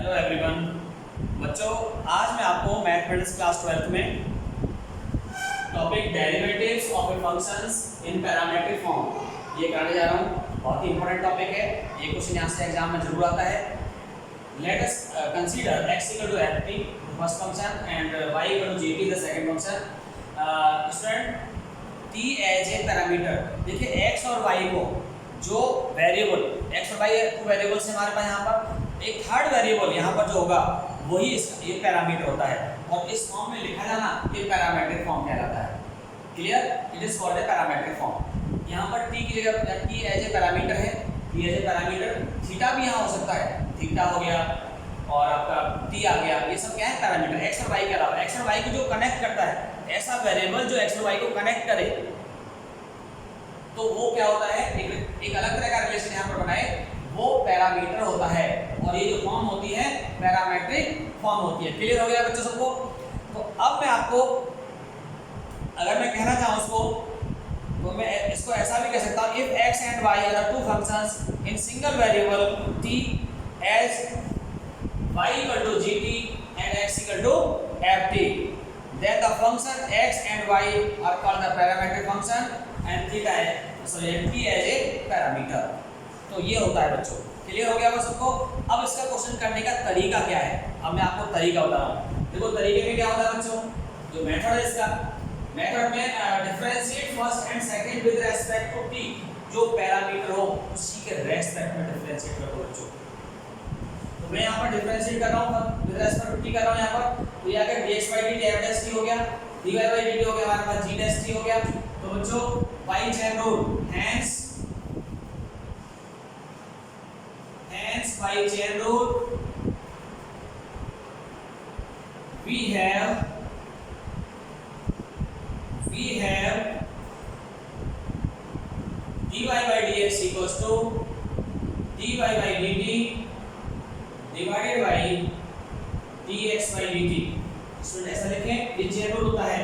Hello everyone. बच्चों, आज मैं आपको मैथमेटिक्स क्लास 12th में topic derivatives of A functions in parametric form ये कराने जा रहा हूँ। बहुत ही इंपॉर्टेंट टॉपिक है, ये क्वेश्चन यहाँ से एग्जाम में जरूर आता है। Let us consider x equal to ft first function and y equal to gt the second function. Student, t as a parameter, देखिए x और y को जो वेरिएबल x और y टू वेरिएबल्स है हमारे पास, यहाँ पर एक थर्ड वेरिएबल यहाँ पर जो होगा वही इसका ये पैरामीटर होता है और इस फॉर्म में लिखा जाना ये पैरामीट्रिक फॉर्म कहलाता है। Clear? It is called a parametric form. यहाँ पर t की जगह t एज ए पैरामीटर है, t as a parameter, theta भी यहाँ हो सकता है, थीटा हो गया और आपका t आ गया, ये सब क्या है पैरामीटर। x और y के अलावा x और y को जो कनेक्ट करता है, ऐसा वेरिएबल जो x और y को कनेक्ट करे तो वो क्या होता है, एक अलग तरह का रिलेशन यहाँ पर बनाए, वो पैरामीटर होता है और ये जो फॉर्म होती है पैरामीट्रिक फॉर्म होती है। क्लियर हो गया बच्चों सबको? तो अब मैं आपको अगर मैं कहना चाहूँ उसको तो मैं इसको ऐसा भी कह सकता हूँ, if x and y are two functions in single variable t as y equal to gt and x equal to ft, then the function x and y are called the parametric function and theta t as a parameter। तो ये होता है बच्चों। Clear हो गया बस सबको? अब इसका क्वेश्चन करने का तरीका क्या है, अब मैं आपको तरीका बता रहा हूँ। देखो तरीके में क्या होता है बच्चों, जो मेथड है इसका, मेथड में differentiate first and second with respect to t, जो पैरामीटर हो उसी के रेस्पेक्ट में डिफरेंशिएट करो बच्चों। तो मैं यहाँ पर डिफरेंशिएट कर रहा हूँ विद रेस्पेक्ट टू t कर रहा हूँ यहाँ पर, तो ये आगे dx by dt f dash t हो गया, dy by dt हो गया, हमारे पास g dash t हो गया। तो बच्चों by chain rule, hence by chain rule we have dy by dx equals to dy by dt divided by dx by dt। Student ऐसा लिखें, ये चेन रूल होता है।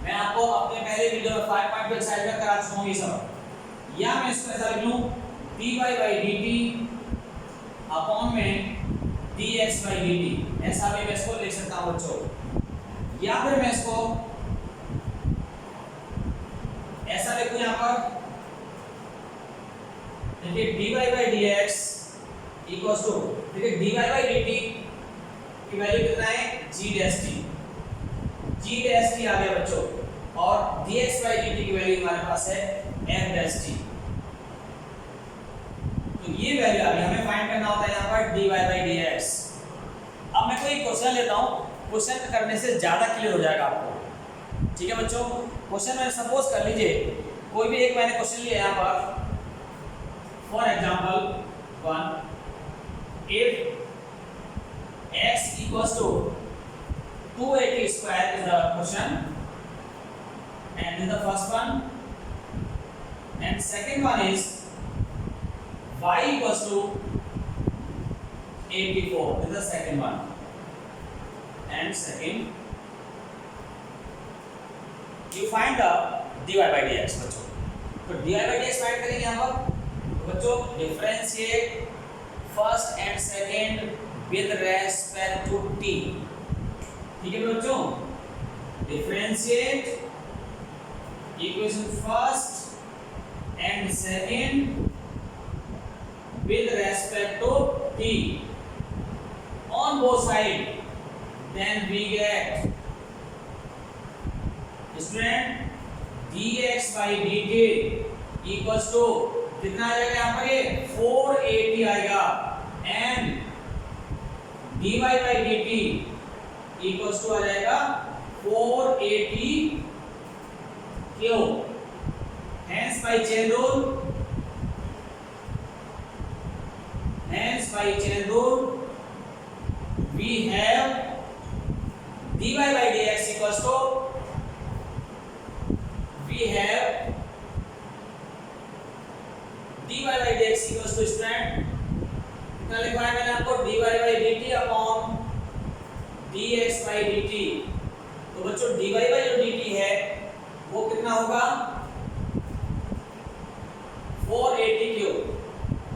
मैं आपको अपने पहले वीडियो में 5 पॉइंट पे एक्सरसाइज में करा चुका हूं ये सब। या मैं इसको ऐसा लिख लूं dy by dt अपॉन में dx by dt, ऐसा भी मैं इसको लिख सकता हूं बच्चों। या फिर मैं इसको ऐसा लिखूं यहाँ पर, देखिए dy by dx equals to, देखिए dy by dt की वैल्यू कितना है g dash t आ गया बच्चों, और dx by dt की वैल्यू हमारे पास है f dash t। तो ये वैल्यू आ गई, हमें फाइंड करना होता है यहाँ पर dy by dx। अब मैं कोई क्वेश्चन लेता हूँ, क्वेश्चन करने से ज्यादा क्लियर हो जाएगा आपको। ठीक है बच्चों? क्वेश्चन में सपोज कर लीजिए कोई भी एक मैंने क्वेश्चन लिया यहाँ पर, for example 1, if x equals to 280 square is the question and in the first one, and second one is y equals to 84 is the second one, and second you find the dy by dx बच्चों। तो dy by dx find करेंगे यहाँ पर, तो बच्चों differentiate first and second with respect to t। ठीक है बच्चों? Differentiate equation first and second with respect to t on both sides, then we get student dx by dt equals to कितना आ जाएगा यहाँ पर, ये 480 आएगा, and dy by dt equals to आ जाएगा 480 क्यों? hence by chain rule we have dy by dx equals to student कितना लिखा है मैंने आपको, dy by dt upon dx by dt। तो बच्चों dy by जो dt है वो कितना होगा 480 क्यूब,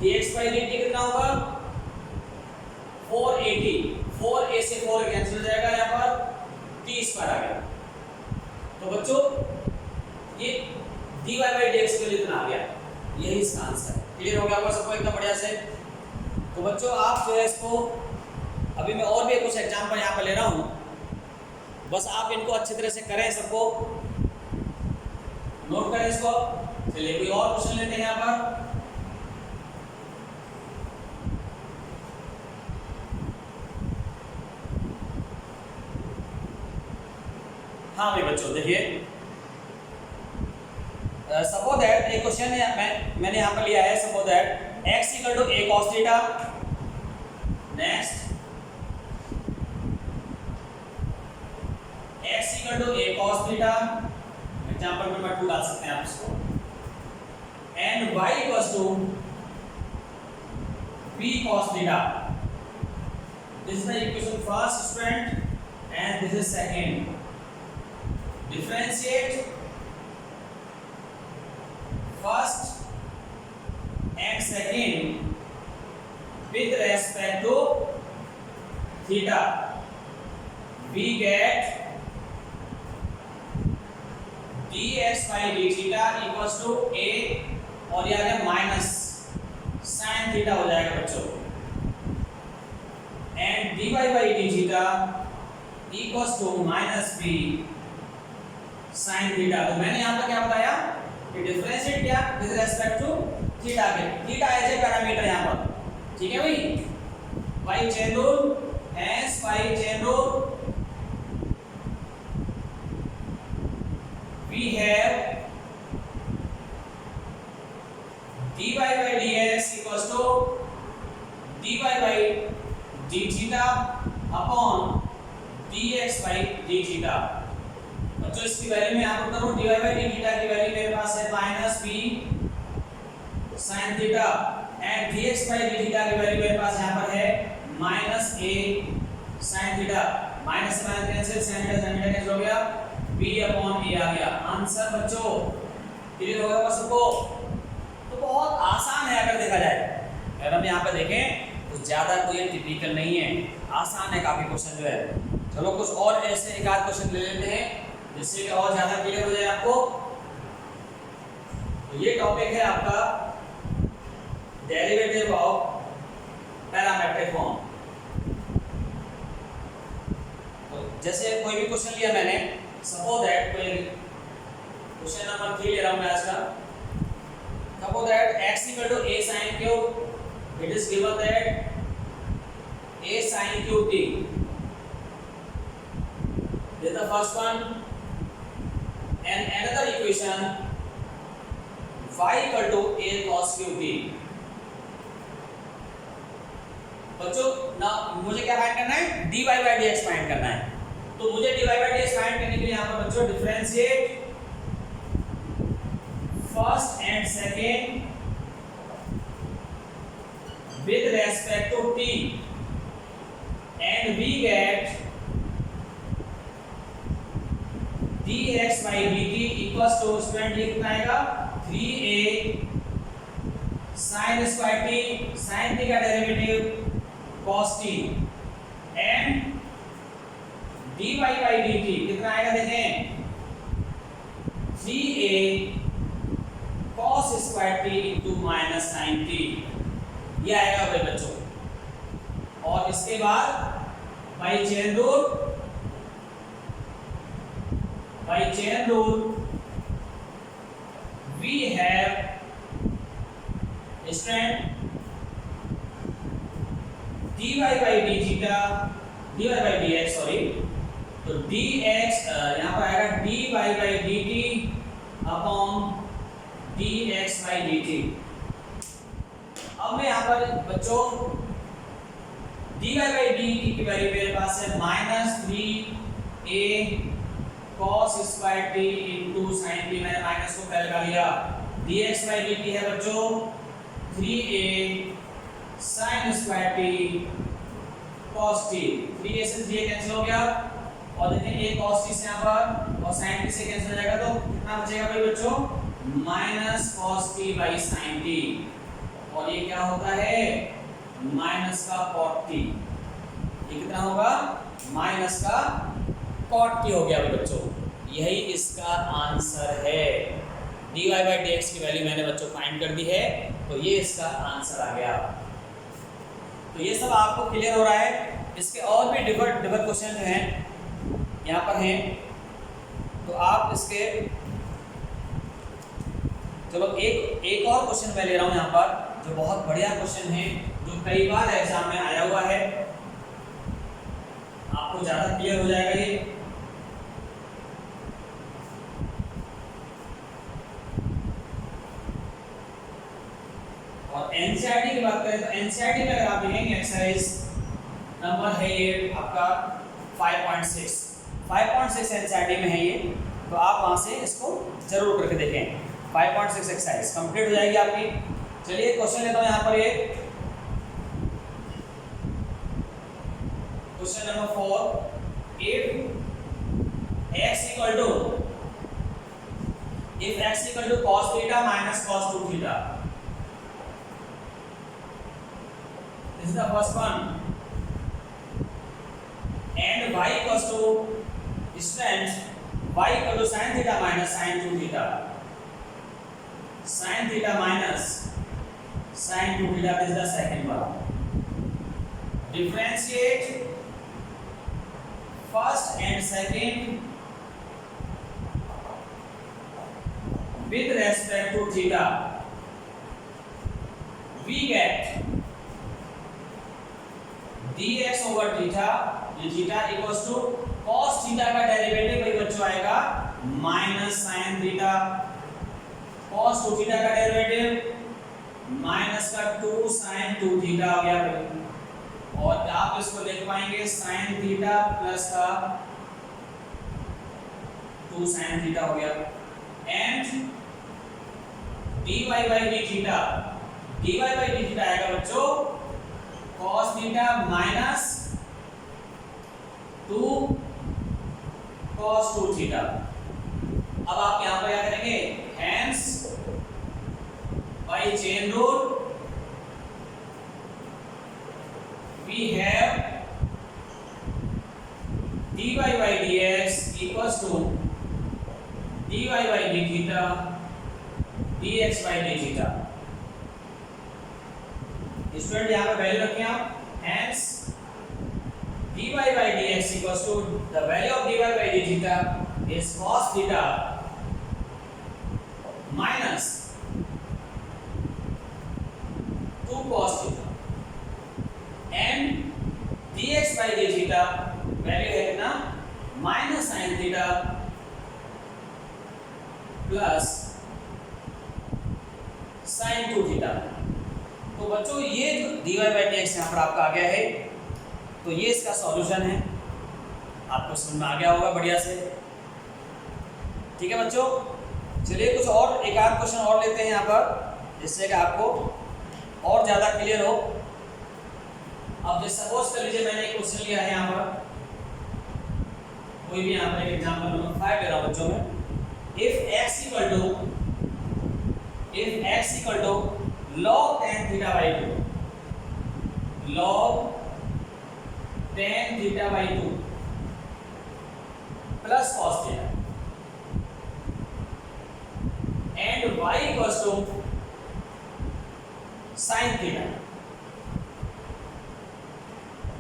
dx by dt कितना होगा 480, 4a से 4 कैंसिल हो जाएगा, यहाँ पर t स्क्वायर आ गया। तो बच्चों ये dy by dx के लिए इतना आ गया, यही इसका आंसर है। क्लियर हो गया आपका सबको एकदम बढ़िया से। तो बच्चों आप जो है इसको, अभी मैं और भी कुछ एग्जांपल यहाँ पर ले रहा हूँ, बस आप इनको अच्छी तरह से करें, सबको नोट करें इसको। चलिए कोई और क्वेश्चन लेते हैं यहाँ पर। हाँ भाई बच्चों देखिए, सपोज दैट एक क्वेश्चन है मैंने यहाँ पर लिया है, suppose that x equal to a cos theta. Next x equal to a cos theta, example number 2 डाल सकते हैं आप इसको, and y equals to b cos theta. This is the equation first student and this is second. Differentiate first and second with respect to theta. We get dx by d theta equals to a, और ये आ गया minus sin theta हो जाएगा बच्चों, and dy by d theta equals to minus b sin theta. तो मैंने यहाँ पर क्या बताया कि डिफरेंशिएट क्या विद रेस्पेक्ट टू थीटा के, थीटा एज ए पैरामीटर यहाँ पर, ठीक है भाई। y chain rule, hence y chain rule, we have dy by dx equals to dy by d theta upon dx by d theta। बच्चों इसकी value में यहाँ पर करूँ, dy by d थीटा की वैल्यू मेरे पास है minus b sin theta, and dx by d theta की वैल्यू मेरे पास यहाँ पर है minus a sin theta. Minus से minus cancel, sin theta cancel हो गया, b अपॉन a आ गया। आंसर बच्चों क्लियर हो गया होगा सबको। तो बहुत आसान है अगर देखा जाए, अगर हम यहाँ पे देखें तो ज़्यादा कोई टिपिकल नहीं है, आसान है काफ़ी क्वेश्चन जो है। चलो कुछ और ऐसे एक आध क्वेश्चन ले लेते हैं जिससे कि और ज़्यादा क्लियर हो जाए आपको। तो ये टॉपिक है आपका डेरिवेटिव ऑफ पैरामेट्रिक फॉर्म। तो जैसे कोई भी क्वेश्चन लिया मैंने, सपोज दैट कोई क्वेश्चन नंबर 3 ले रहा हूँ मैं आज का। Suppose that x equal to a sin cube, it is given that a sin cube t। This is the first one, and another equation y equal to a cos cube t। बच्चों ना मुझे क्या find करना है, dy by dx find करना है। तो मुझे dy by dx फाइंड करने के लिए यहाँ पर बच्चों differentiate first and second with respect to t, and we get dx by dt equals to, student ये कितना आएगा 3a sin square t, sin t का derivative cos t, and dy by dt कितना आएगा देखें 3a cos square t into minus sin t, ये आएगा भाई बच्चों। और इसके बाद by chain rule we have student dy by d theta, dy by dx sorry, तो dx यहाँ पर आएगा dy by dt upon dx by dt। अब मैं यहाँ पर बच्चों dy by dt की वैल्यू मेरे पास है minus 3a cos square t into sin t, मैंने माइनस को पहले लगा लिया। dx by dt है बच्चों 3a sin square t cos t, 3a से 3a कैंसिल हो गया, और देखें a cos t से यहाँ पर और sin t से कैंसिल हो जाएगा, तो कितना बचेगा भाई बच्चों minus cos t by sin t, और ये क्या होता है माइनस का cot t। ये कितना होगा माइनस का कॉट टी हो गया बच्चों। यही इसका आंसर है। dy बाई डी एक्स की वैल्यू मैंने बच्चों फाइंड कर दी है, तो ये इसका आंसर आ गया। तो ये सब आपको क्लियर हो रहा है। इसके और भी डिफर क्वेश्चन जो हैं यहाँ पर हैं, तो आप इसके चलो एक और क्वेश्चन मैं ले रहा हूँ यहाँ पर, जो बहुत बढ़िया क्वेश्चन है, जो कई बार एग्जाम में आया हुआ है, आपको ज़्यादा क्लियर हो जाएगा ये। और एनसीईआरटी की बात करें तो एनसीईआरटी में अगर आप देखेंगे एक्सरसाइज नंबर है ये आपका 5.6 एनसीईआरटी में है ये, तो आप वहाँ से इसको जरूर करके देखें। 5.6 एक्सरसाइज कंप्लीट हो जाएगी आपकी। चलिए क्वेश्चन लेता हूँ यहाँ पर ये question number 4। If x equal to cos theta minus cos 2 theta, this is the first one, and y equals to student y equal to sin theta minus sin 2 theta, sin theta minus sin 2 theta, this is the second one. Differentiate first and second with respect to theta, we get dx over theta, ये theta equals to cos theta का derivative वही बच्चों आएगा minus sin theta, cos 2 theta का derivative minus का 2 sin 2 theta हो गया भाई। और आप इसको देख पाएंगे sin थीटा प्लस का 2 sin थीटा हो गया, and dy by d theta आएगा बच्चों cos theta minus 2 cos 2 theta. अब आप यहां पर क्या करेंगे, hence by chain rule we have dy by dx equals to dy by d theta dx by d theta। Student यहाँ पे वैल्यू रखें आप, hence dy by dx equals to the value of dy by d theta is cos theta minus 2 cos theta, and dx by d theta value है कितना minus sin theta plus sin 2 theta. तो बच्चों ये जो dy by dx यहाँ पर आपका आ गया है, तो ये इसका सॉल्यूशन है। आपको समझ में आ गया होगा बढ़िया से, ठीक है बच्चों। चलिए कुछ और एक आध क्वेश्चन और लेते हैं यहाँ पर, जिससे कि आपको और ज़्यादा क्लियर हो। अब जैसे सपोज कर लीजिए मैंने एक क्वेश्चन लिया है यहाँ पर, कोई भी यहाँ पर एक एग्जाम्पल नंबर 5 ले रहा हूँ बच्चों में। If x equal to log tan theta by 2, log tan theta by 2 plus cos theta, and y equals to sin theta,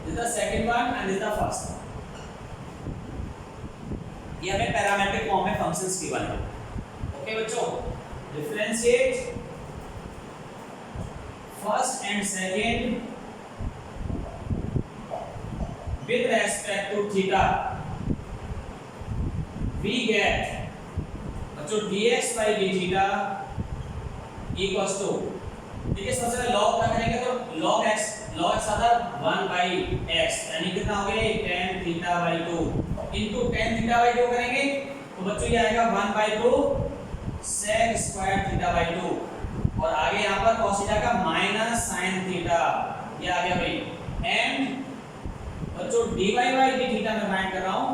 this is the second one and this is the first one। ये हमें parametric form में functions की बने। Okay बच्चों, differentiate first and second with respect to theta, we get बच्चों dx by d theta equals to, देखिए सबसे पहले log का करेंगे तो log x आता 1 by x, यानी कितना हो गया tan theta by 2 into tan theta by 2 करेंगे तो बच्चों ये आएगा 1 by 2 sec square theta by 2, और आगे यहाँ पर cos theta का माइनस sin theta, ये आ गया भाई। एंड बच्चों dy by d थीटा में फाइंड कर रहा हूँ,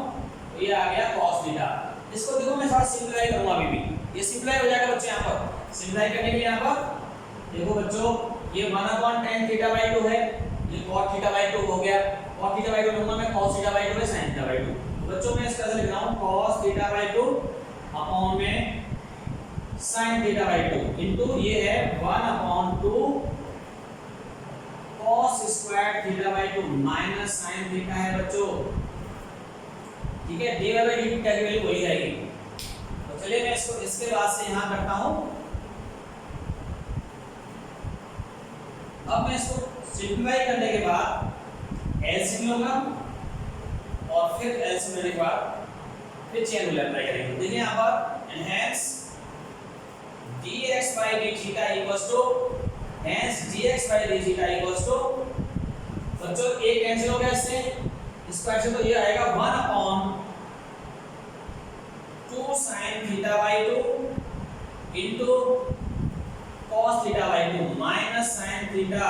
तो ये आ गया cos थीटा। इसको देखो मैं थोड़ा सिंपलीफाई करूँगा अभी भी, ये सिंपलीफाई हो जाएगा बच्चों। यहाँ पर सिंपलीफाई करने के लिए यहाँ पर देखो बच्चों ये 1/tan थीटा by 2 है, ये cot थीटा बाई 2 हो गया, cot थीटा बाई 2 लूंगा मैं, cos थीटा बाई 2 है sin थीटा बाई 2। तो बच्चों मैं इसका लिख रहा हूं cos थीटा बाई 2 अपॉन में sin थीटा बाई 2 इनटू ये है 1 upon 2 cos square theta by 2 minus sin theta है बच्चों, ठीक है। dy बाई dt की वैल्यू वही रहेगी। तो चलिए मैं इसको इसके बाद से यहां करता हूं। अब मैं इसको सिंपलीफाई करने के बाद एलसीएम लूंगा और फिर एलसीएम लेने के बाद फिर चेन रूल अप्लाई करेंगे। देखिए यहां पर and hence dx by d theta equals to hence dx by d theta equals to, बच्चों एक कैंसिल हो गया इससे, स्क्वायर से तो ये आएगा 1 upon 2 sin theta by 2 into cos theta by 2 minus sin theta,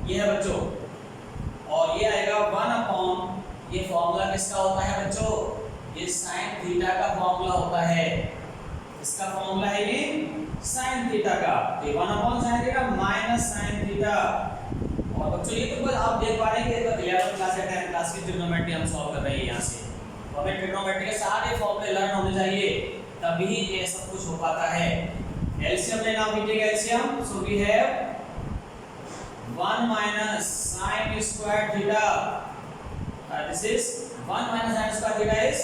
ये है बच्चों, और ये आएगा 1 अपॉन, ये फॉर्मूला किसका होता है बच्चों, ये sin थीटा का फॉर्मूला होता है, इसका फॉर्मूला है ये sin थीटा का, तो 1 upon sin theta minus sin theta. और बच्चों ये तो बस आप देख पा रहे हैं कि 11th क्लास या 10th क्लास की ट्रिग्नोमेट्री हम सॉल्व कर रहे हैं यहां से। तो हमें ट्रिग्नोमेट्री के सारे फॉर्मूले लर्न होने चाहिए, तभी ये सब कुछ हो पाता है। एलसीएम लेना मीजिएगा LCM, so we have 1 minus sin square theta, this is 1 minus sin square theta is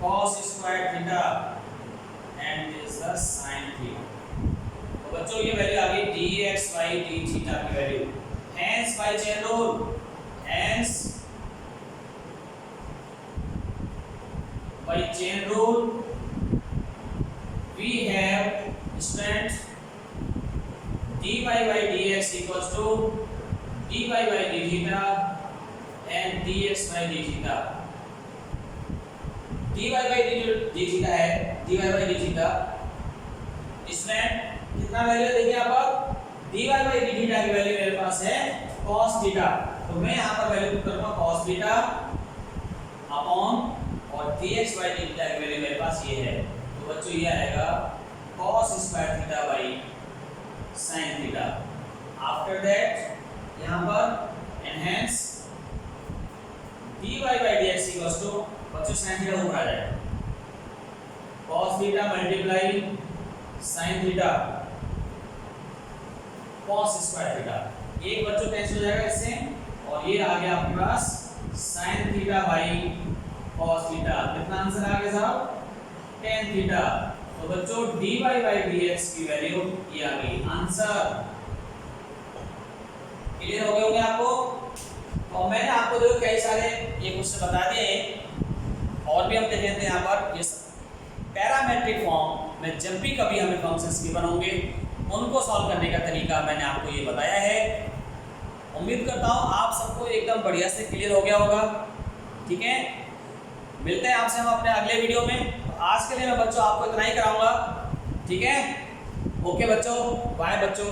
cos square theta and this is the sin theta। तो बच्चों ये वैल्यू आ गई dx by d theta की value, hence by chain rule, hence by chain rule we have strength dy by dx equals to dy by d theta and dx by d theta। dy by d theta है, dy by d theta, इसमें कितना value देखिए आप, dy by d theta की value मेरे पास है cos theta, तो मैं यहाँ पर वैल्यू पुट करूँगा cos थीटा अपॉन, और dx by d theta की वैल्यू मेरे पास ये है, तो बच्चों ये आएगा cos square theta by sin theta. After that यहाँ पर and hence dy by dx equals to, बच्चों sin थीटा ऊपर आ जाएगा, cos theta multiply sin theta cos square theta, एक बच्चों कैंसिल हो जाएगा इससे, और ये आ गया आपके पास sin theta by cos theta. कितना आंसर आ गया साहब, tan थीटा। तो बच्चों dy by dx की वैल्यू ये आ गई आंसर। क्लियर हो गए होंगे आपको। तो मैंने आपको जो कई सारे ये क्वेश्चन बता दिए हैं, और भी हम देख लेते हैं यहाँ पर। ये पैरामेट्रिक फॉर्म में जब भी कभी हमें फंक्शंस गिवन होंगे, उनको सॉल्व करने का तरीका मैंने आपको ये बताया है। उम्मीद करता हूँ आप सबको एकदम बढ़िया से क्लियर हो गया होगा, ठीक है। मिलते हैं आपसे हम अपने अगले वीडियो में। आज के लिए मैं बच्चों आपको इतना ही कराऊंगा, ठीक है। ओके बच्चों, बाय बच्चों।